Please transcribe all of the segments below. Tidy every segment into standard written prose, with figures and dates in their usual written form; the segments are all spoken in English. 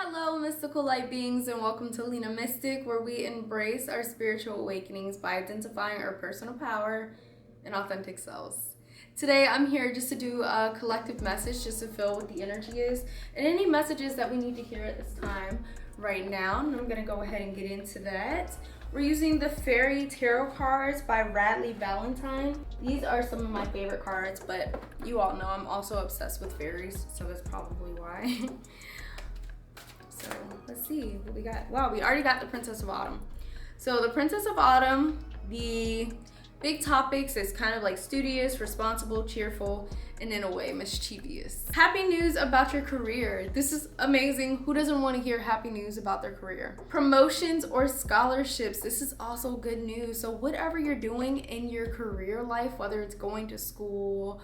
Hello, mystical light beings, and welcome to Lena Mystic, where we embrace our spiritual awakenings by identifying our personal power and authentic selves. Today, I'm here just to do a collective message, just to feel what the energy is, and any messages that we need to hear at this time right now. And I'm going to go ahead and get into that. We're using the Fairy Tarot cards by Radley Valentine. These are some of my favorite cards, but you all know I'm also obsessed with fairies, so that's probably why. So let's see what we got. Wow, we already got the Princess of Autumn. So the Princess of Autumn, the big topics is kind of like studious, responsible, cheerful, and in a way mischievous. Happy news about your career. This is amazing. Who doesn't want to hear happy news about their career? Promotions or scholarships. This is also good news. So whatever you're doing in your career life, whether it's going to school,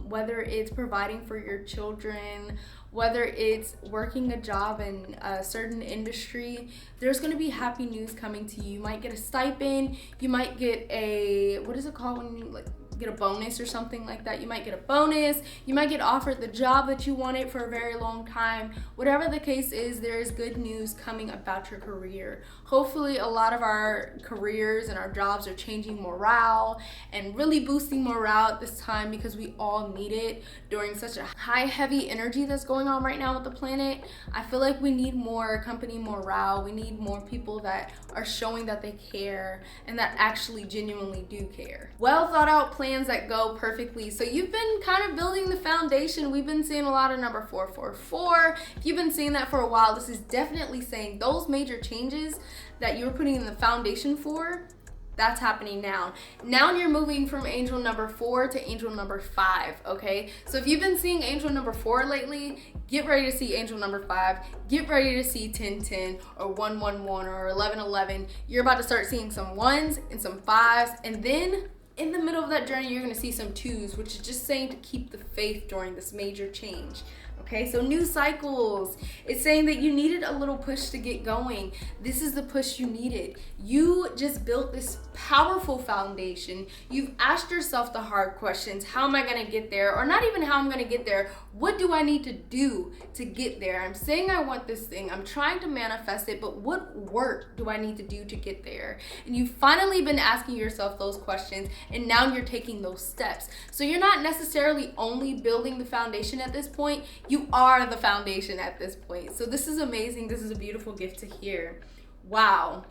whether it's providing for your children, whether it's working a job in a certain industry, there's going to be happy news coming to you. You might get a stipend, you might get a, what is it called when you get a bonus or something like that. You might get a bonus, you might get offered the job that you wanted for a very long time. Whatever the case is, there is good news coming about your career. Hopefully a lot of our careers and our jobs are changing morale and really boosting morale at this time, because we all need it during such a high heavy energy that's going on right now with the planet. I feel like we need more company morale. We need more people that are showing that they care and that actually genuinely do care. Well thought out plans that go perfectly. So you've been kind of building the foundation. We've been seeing a lot of number 444. If you've been seeing that for a while, this is definitely saying those major changes that you're putting in the foundation for, that's happening now. Now you're moving from angel number 4 to angel number 5, okay? So if you've been seeing angel number 4 lately, get ready to see angel number 5. Get ready to see 1010 or 111 or 1111. You're about to start seeing some 1s and some 5s, and then in the middle of that journey, you're gonna see some 2s, which is just saying to keep the faith during this major change. Okay, so new cycles. It's saying that you needed a little push to get going. This is the push you needed. You just built this powerful foundation. You've asked yourself the hard questions. How am I gonna get there? Or not even how I'm gonna get there. What do I need to do to get there? I'm saying I want this thing. I'm trying to manifest it, but what work do I need to do to get there? And you've finally been asking yourself those questions, and now you're taking those steps. So you're not necessarily only building the foundation at this point. You are the foundation at this point. So this is amazing. This is a beautiful gift to hear. Wow.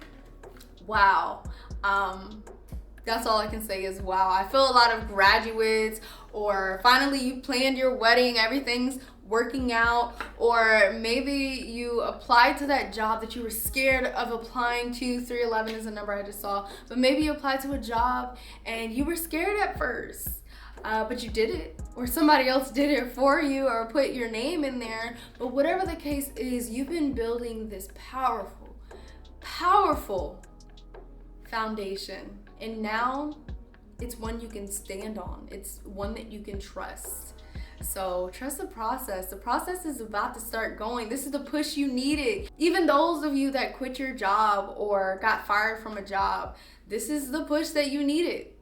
That's all I can say is wow. I feel a lot of graduates, or finally you planned your wedding, everything's working out, or maybe you applied to that job that you were scared of applying to. 311 is a number I just saw. But maybe you applied to a job and you were scared at first. But you did it, or somebody else did it for you, or put your name in there. But whatever the case is, you've been building this powerful foundation. And now it's one you can stand on. It's one that you can trust. So trust the process. The process is about to start going. This is the push you needed. Even those of you that quit your job or got fired from a job, this is the push that you needed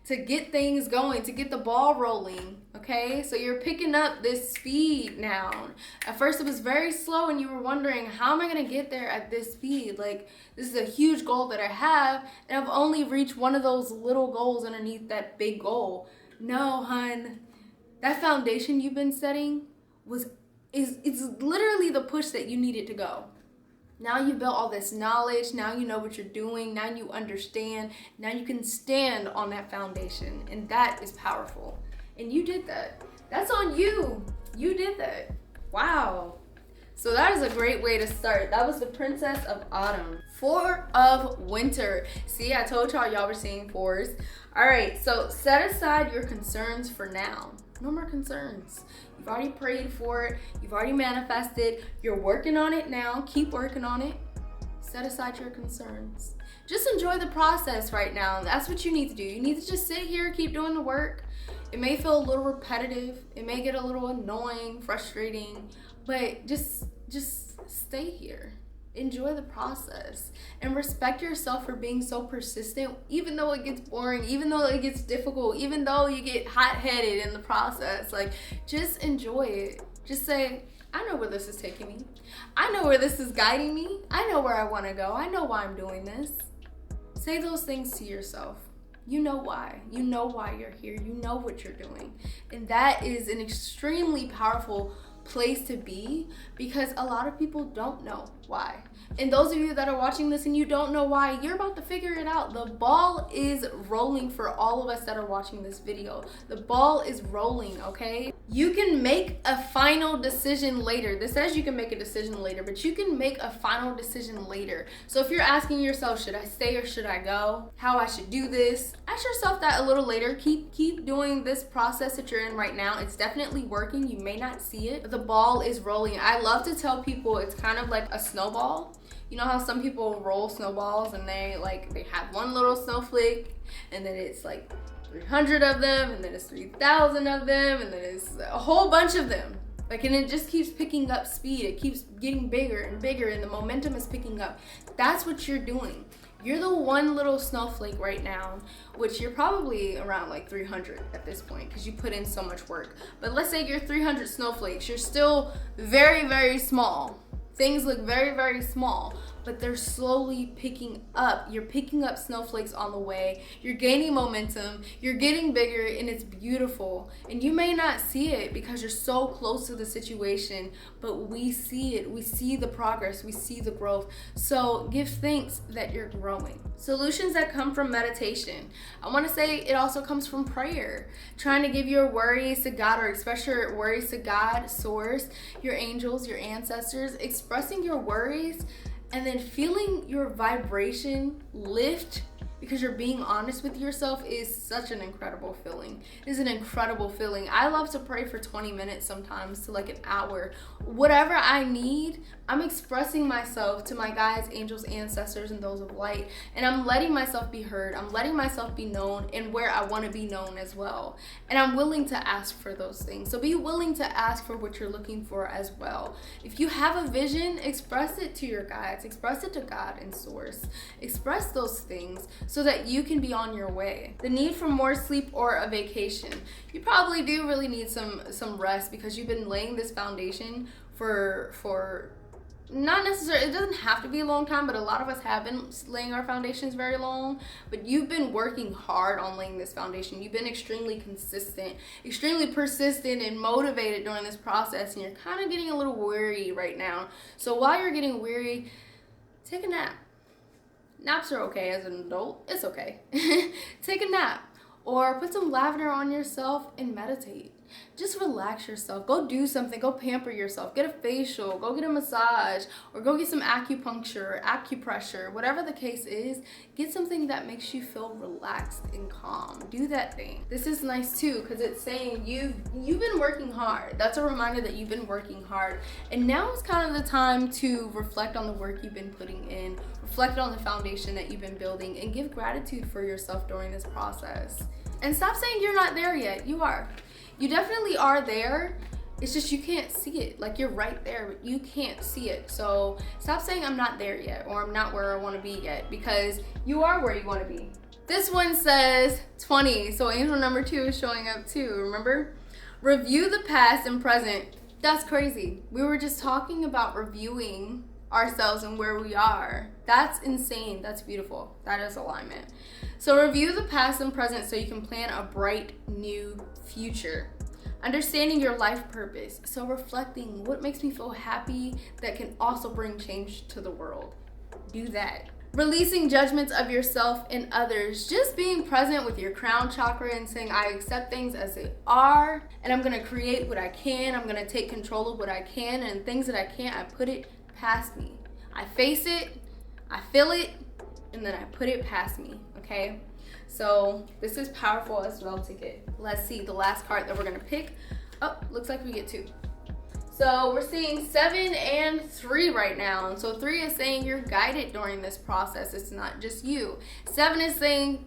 to get things going, to get the ball rolling, okay? So you're picking up this speed now. At first it was very slow and you were wondering, how am I gonna get there at this speed? Like, this is a huge goal that I have, and I've only reached one of those little goals underneath that big goal. No, hun, that foundation you've been setting it's literally the push that you needed to go. Now you built all this knowledge. Now you know what you're doing. Now you understand. Now you can stand on that foundation. And that is powerful. And you did that. That's on you. You did that. Wow. So that is a great way to start. That was the Princess of Autumn. 4 of Winter. See, I told y'all were seeing 4s. All right, so set aside your concerns for now. No more concerns. You've already prayed for it. You've already manifested. You're working on it now. Keep working on it. Set aside your concerns. Just enjoy the process right now. That's what you need to do. You need to just sit here, keep doing the work. It may feel a little repetitive. It may get a little annoying, frustrating, but just stay here. Enjoy the process and respect yourself for being so persistent, even though it gets boring, even though it gets difficult, even though you get hot-headed in the process. Like, just enjoy it. Just say, I know where this is taking me. I know where this is guiding me. I know where I want to go. I know why I'm doing this. Say those things to yourself. You know why. You know why you're here. You know what you're doing. And that is an extremely powerful place to be, because a lot of people don't know why. And those of you that are watching this and you don't know why, you're about to figure it out. The ball is rolling for all of us that are watching this video. The ball is rolling, okay? You can make a final decision later. This says you can make a decision later, but you can make a final decision later. So if you're asking yourself, should I stay or should I go? How I should do this? Ask yourself that a little later. Keep doing this process that you're in right now. It's definitely working. You may not see it, but the ball is rolling. I love to tell people it's kind of like a snowball. You know how some people roll snowballs and they have one little snowflake, and then it's like 300 of them, and then it's 3,000 of them, and then it's a whole bunch of them. And it just keeps picking up speed. It keeps getting bigger and bigger, and the momentum is picking up. That's what you're doing. You're the one little snowflake right now, which you're probably around like 300 at this point because you put in so much work. But let's say you're 300 snowflakes. You're still very, very small. Things look very, very small, but they're slowly picking up. You're picking up snowflakes on the way. You're gaining momentum. You're getting bigger, and it's beautiful. And you may not see it because you're so close to the situation, but we see it. We see the progress. We see the growth. So give thanks that you're growing. Solutions that come from meditation. I want to say it also comes from prayer. Trying to give your worries to God, or express your worries to God, source, your angels, your ancestors, expressing your worries, and then feeling your vibration lift because you're being honest with yourself is such an incredible feeling. It is an incredible feeling. I love to pray for 20 minutes sometimes to like an hour. Whatever I need, I'm expressing myself to my guides, angels, ancestors, and those of light. And I'm letting myself be heard. I'm letting myself be known and where I want to be known as well. And I'm willing to ask for those things. So be willing to ask for what you're looking for as well. If you have a vision, express it to your guides. Express it to God and source. Express those things so that you can be on your way. The need for more sleep or a vacation. You probably do really need some rest because you've been laying this foundation for not necessarily, it doesn't have to be a long time, but a lot of us have been laying our foundations very long. But you've been working hard on laying this foundation. You've been extremely consistent, extremely persistent, and motivated during this process, and you're kind of getting a little weary right now. So while you're getting weary, take a nap. Naps are okay as an adult. It's okay. Take a nap or put some lavender on yourself and meditate. Just relax yourself. Go do something. Go pamper yourself. Get a facial. Go get a massage, or go get some acupuncture or acupressure. Whatever the case is, get something that makes you feel relaxed and calm. Do that thing. This is nice too because it's saying you've been working hard. That's a reminder that you've been working hard. And now is kind of the time to reflect on the work you've been putting in, reflect on the foundation that you've been building, and give gratitude for yourself during this process. And stop saying you're not there yet. You are. You definitely are there. It's just you can't see it. Like, you're right there, but you can't see it. So stop saying I'm not there yet, or I'm not where I want to be yet, because you are where you want to be. This one says 20. So angel number 2 is showing up too, remember? Review the past and present. That's crazy. We were just talking about reviewing ourselves and where we are. That's insane. That's beautiful. That is alignment. So review the past and present so you can plan a bright new future. Understanding your life purpose. So reflecting what makes me feel happy that can also bring change to the world. Do that. Releasing judgments of yourself and others. Just being present with your crown chakra and saying, I accept things as they are, and I'm going to create what I can. I'm going to take control of what I can, and things that I can't, I put it past me. I face it, I feel it, and then I put it past me, okay? So this is powerful as well to get. Let's see the last card that we're gonna pick. Oh, looks like we get 2. So we're seeing 7 and 3 right now. And so 3 is saying you're guided during this process. It's not just you. 7 is saying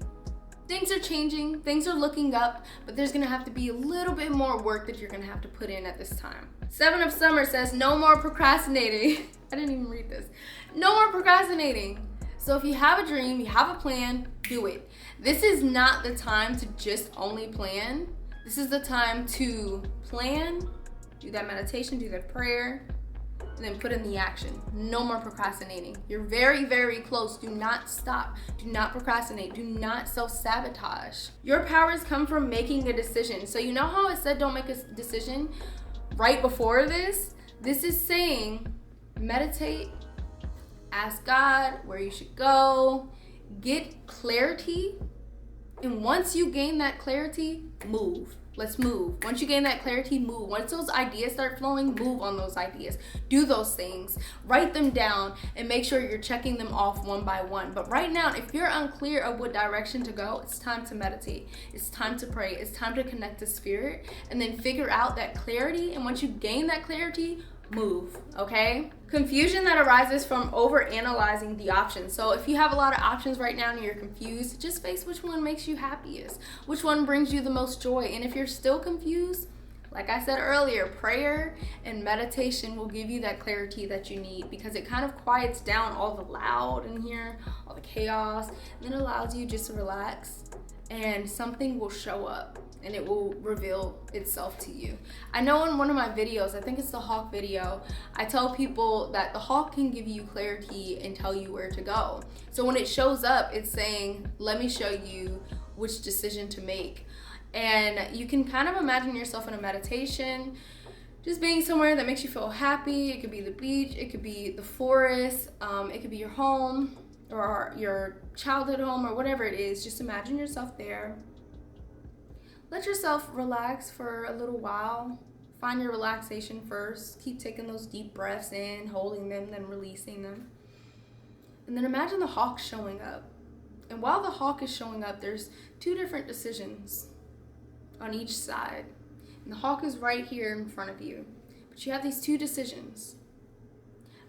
things are changing, things are looking up, but there's gonna have to be a little bit more work that you're gonna have to put in at this time. 7 of Summer says no more procrastinating. I didn't even read this. No more procrastinating. So if you have a dream, you have a plan, do it. This is not the time to just only plan. This is the time to plan, Do that meditation, do that prayer, and then put in the action. No more procrastinating. You're very, very close. Do not stop. Do not procrastinate. Do not self-sabotage. Your powers come from making a decision. So you know how it said don't make a decision right before this? This is saying meditate, ask God where you should go, get clarity, and once you gain that clarity, move. Let's move. Once you gain that clarity, move. Once those ideas start flowing, move on those ideas. Do those things. Write them down and make sure you're checking them off one by one. But right now, if you're unclear of what direction to go, it's time to meditate. It's time to pray. It's time to connect to spirit and then figure out that clarity. And once you gain that clarity, move, okay? Confusion that arises from overanalyzing the options. So if you have a lot of options right now and you're confused, just face which one makes you happiest, which one brings you the most joy. And if you're still confused, like I said earlier, prayer and meditation will give you that clarity that you need, because it kind of quiets down all the loud in here, all the chaos, and it allows you just to relax, and something will show up and it will reveal itself to you. I know in one of my videos, I think it's the hawk video, I tell people that the hawk can give you clarity and tell you where to go. So when it shows up, it's saying, let me show you which decision to make. And you can kind of imagine yourself in a meditation, just being somewhere that makes you feel happy. It could be the beach, it could be the forest, it could be your home or your childhood home or whatever it is. Just imagine yourself there. Let yourself relax for a little while. Find your relaxation first. Keep taking those deep breaths in, holding them, then releasing them. And then imagine the hawk showing up. And while the hawk is showing up, there's two different decisions on each side. And the hawk is right here in front of you. But you have these two decisions.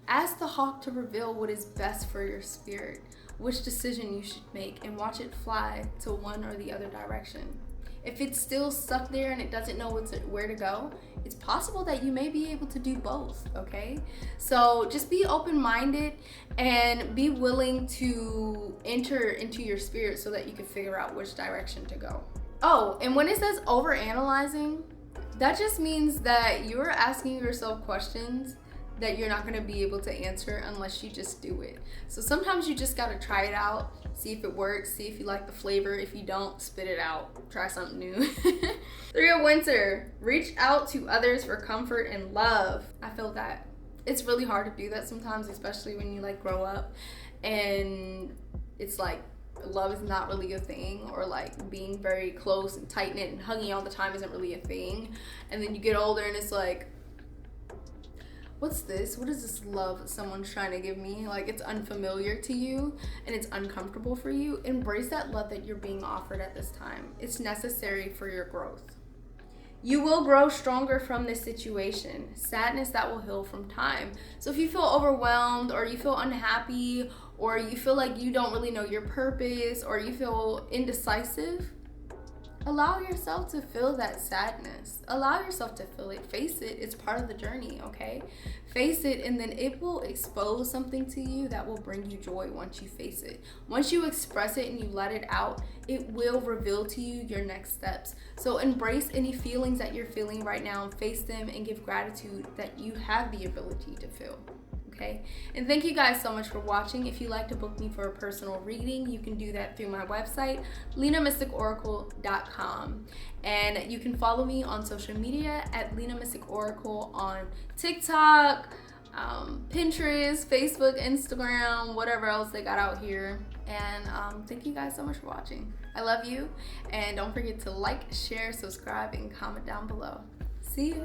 Ask the hawk to reveal what is best for your spirit, which decision you should make, and watch it fly to one or the other direction. If it's still stuck there and it doesn't know where to go, it's possible that you may be able to do both, okay? So just be open-minded and be willing to enter into your spirit so that you can figure out which direction to go. Oh, and when it says overanalyzing, that just means that you're asking yourself questions that you're not going to be able to answer unless you just do it. So sometimes you just got to try it out, see if it works, see if you like the flavor. If you don't, spit it out, try something new. 3 of Winter, reach out to others for comfort and love. I feel that it's really hard to do that sometimes, especially when you like grow up and it's like love is not really a thing, or like being very close and tight knit and hugging all the time isn't really a thing. And then you get older and it's like, what's this? What is this love that someone's trying to give me? Like, it's unfamiliar to you and it's uncomfortable for you. Embrace that love that you're being offered at this time. It's necessary for your growth. You will grow stronger from this situation. Sadness that will heal from time. So if you feel overwhelmed, or you feel unhappy, or you feel like you don't really know your purpose, or you feel indecisive, allow yourself to feel that sadness. Allow yourself to feel it. Face it. It's part of the journey, okay? Face it, and then it will expose something to you that will bring you joy once you face it. Once you express it and you let it out, it will reveal to you your next steps. So embrace any feelings that you're feeling right now and face them, and give gratitude that you have the ability to feel. Okay, and thank you guys so much for watching. If you'd like to book me for a personal reading, you can do that through my website, lenamysticoracle.com. And you can follow me on social media at Lena Mystic Oracle on TikTok, Pinterest, Facebook, Instagram, whatever else they got out here. And thank you guys so much for watching. I love you, and don't forget to like, share, subscribe, and comment down below. See ya.